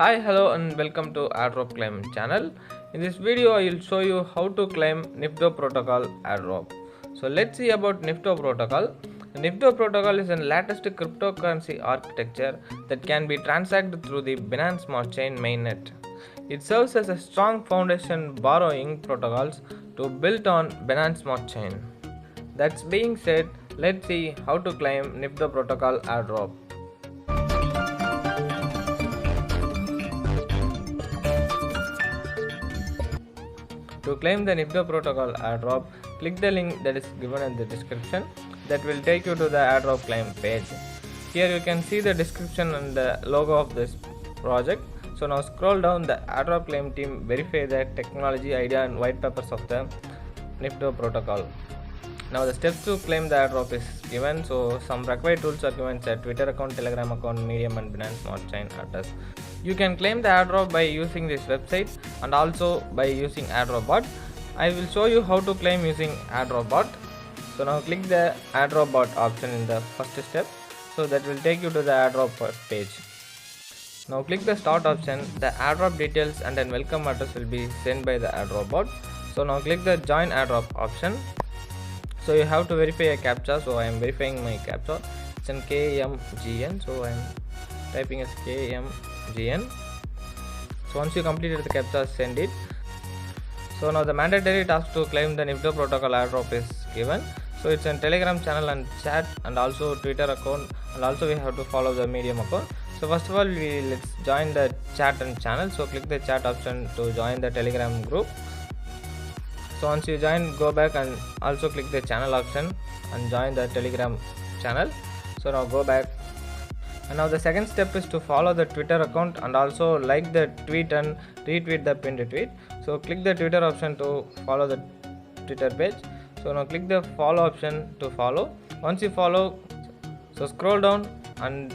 Hi, hello and welcome to Airdropclaim channel. In this video I will show you how to claim NIFDO protocol airdrop. So let's see about NIFDO protocol. NIFDO protocol is the latest cryptocurrency architecture that can be transacted through the Binance Smart Chain Mainnet. It serves as a strong foundation borrowing protocols to build on Binance Smart Chain. That's being said, let's see how to claim NIFDO protocol airdrop. To claim the NIFDO protocol airdrop, click the link that is given in the description. That will take you to the Airdropclaim page. Here you can see the description and the logo of this project. So now scroll down. The Airdropclaim team verify the technology idea and white papers of the NIFDO protocol. Now the steps to claim the airdrop is given. So some required tools are given: Twitter account, Telegram account, Medium and Binance Smart Chain address. You can claim the airdrop by using this website and also by using Airdrop bot. I will show you how to claim using Airdrop bot. So now click the Airdrop bot option in the first step. So that will take you to the Airdrop page. Now click the start option. The airdrop details and then welcome address will be sent by the Airdrop bot. So now click the join airdrop option. So you have to verify a captcha. So I am verifying my captcha. It's an KMGN. So I am typing as KMGN. So once you completed the captcha, send it. So now the mandatory task to claim the NIFDO protocol airdrop is given. So it's a Telegram channel and chat and also Twitter account, and also we have to follow the Medium account. So first of all, let's join the chat and channel. So click the chat option to join the Telegram group. So once you join, go back and also click the channel option and join the Telegram channel. So now go back. And now the second step is to follow the Twitter account and also like the tweet and retweet the pinned tweet. So click the Twitter option to follow the Twitter page. So now click the follow option to follow. Once you follow, so scroll down and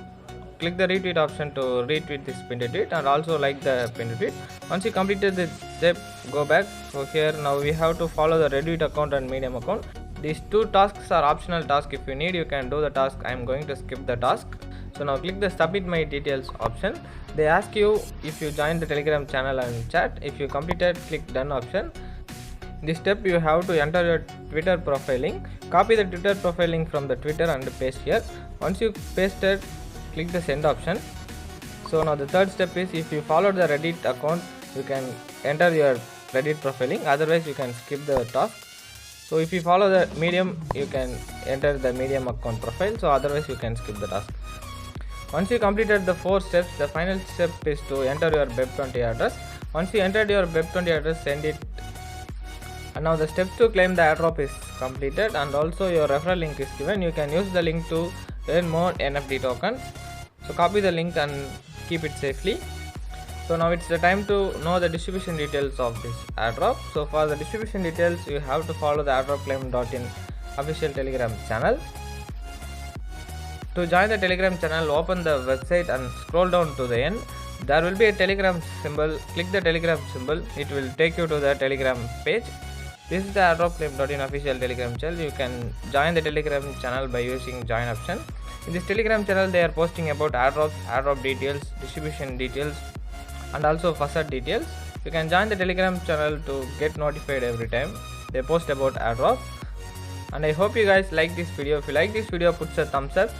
click the retweet option to retweet this pinned tweet and also like the pinned tweet. Once you completed the step, go back. So here now we have to follow the Reddit account and Medium account. These two tasks are optional tasks. If you need, you can do the task. I am going to skip the task. So now click the submit my details option. They ask you if you joined the Telegram channel and chat. If you completed, click done option. This step you have to enter your Twitter profile link. Copy the Twitter profile link from the Twitter and paste here. Once you pasted, click the send option. So now the third step is, if you followed the Reddit account, you can enter your Reddit profile link. Otherwise you can skip the task. So if you follow the Medium, you can enter the Medium account profile. So otherwise you can skip the task. Once you completed the 4 steps, the final step is to enter your Web20 address. Once you entered your Web20 address, send it. And now the steps to claim the airdrop is completed and also your referral link is given. You can use the link to earn more NFT tokens. So copy the link and keep it safely. So now it's the time to know the distribution details of this airdrop. So for the distribution details, you have to follow the Airdropclaim.in official Telegram channel. To join the Telegram channel, open the website and scroll down to the end. There will be a Telegram symbol. Click the Telegram symbol. It will take you to the Telegram page. This is the Airdropclaim.in official Telegram channel. You can join the Telegram channel by using join option. In this Telegram channel, they are posting about airdrops, airdrop details, distribution details, and also facade details. You can join the Telegram channel to get notified every time they post about airdrop. And I hope you guys like this video. If you like this video, put a thumbs up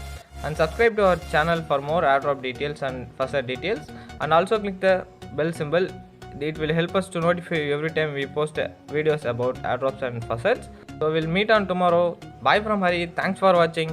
and subscribe to our channel for more airdrop details and facade details, and also click the bell symbol. It will help us to notify you every time we post videos about airdrops and facades. So we'll meet on tomorrow. Bye from Hari. Thanks for watching.